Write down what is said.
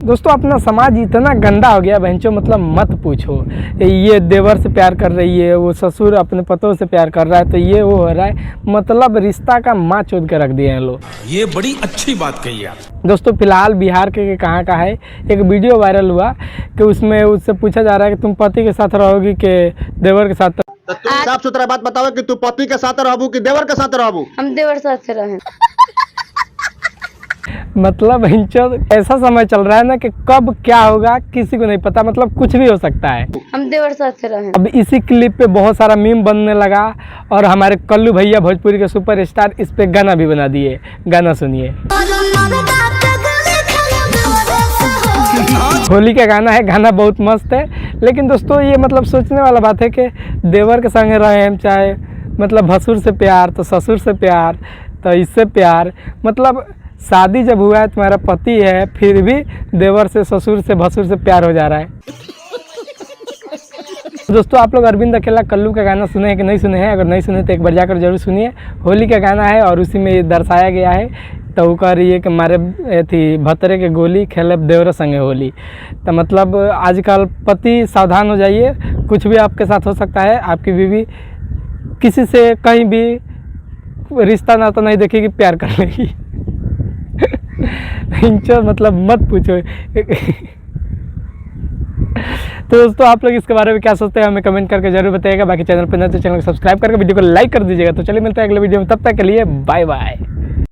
दोस्तों अपना समाज इतना गंदा हो गया बहनचोद, मतलब मत पूछो। ये देवर से प्यार कर रही है, वो ससुर अपने पतों से प्यार कर रहा है, तो ये वो हो रहा है, मतलब रिश्ता का माँ चोद के रख दिए हैं लोग। ये बड़ी अच्छी बात कही आप। दोस्तों फिलहाल बिहार के कहाँ का है एक वीडियो वायरल हुआ कि उसमें उससे पूछा जा रहा है कि तुम पति के साथ रहोगी कि देवर के साथ। तो तुम साफ सुथरा बात बताओ कि तू पति के साथ रहबू कि देवर के साथ रहबू? हम देवर साथ से रहे। मतलब ऐसा समय चल रहा है ना कि कब क्या होगा किसी को नहीं पता, मतलब कुछ भी हो सकता है। हम देवर साथ से रहे। अब इसी क्लिप पे बहुत सारा मीम बनने लगा और हमारे कल्लू भैया भोजपुरी के सुपरस्टार इस पे गाना भी बना दिए। गाना सुनिए। होली का गाना है, गाना बहुत मस्त है। लेकिन दोस्तों ये मतलब सोचने वाला बात है कि देवर के संग रहे हम, चाहे मतलब भसुर से प्यार तो ससुर से प्यार तो इससे प्यार, मतलब शादी जब हुआ है तुम्हारा पति है फिर भी देवर से ससुर से भसुर से प्यार हो जा रहा है। दोस्तों आप लोग अरविंद अकेला कल्लू का गाना सुने हैं कि नहीं सुने हैं? अगर नहीं सुने तो एक बार जाकर जरूर सुनिए। होली का गाना है और उसी में दर्शाया गया है तो वो कह रही है कि मारे थी भतरे के गोली खेले देवर संगे होली। तो मतलब आजकल पति सावधान हो जाइए, कुछ भी आपके साथ हो सकता है। आपकी बीवी किसी से कहीं भी रिश्ता नाता नहीं देखेगी, प्यार कर लेगी। मतलब मत पूछो। तो दोस्तों आप लोग इसके बारे में क्या सोचते हैं हमें कमेंट करके जरूर बताइएगा। बाकी चैनल पर नए तो चैनल को सब्सक्राइब करके वीडियो को लाइक कर दीजिएगा। तो चलिए मिलते हैं अगले वीडियो में, तब तक के लिए बाय बाय।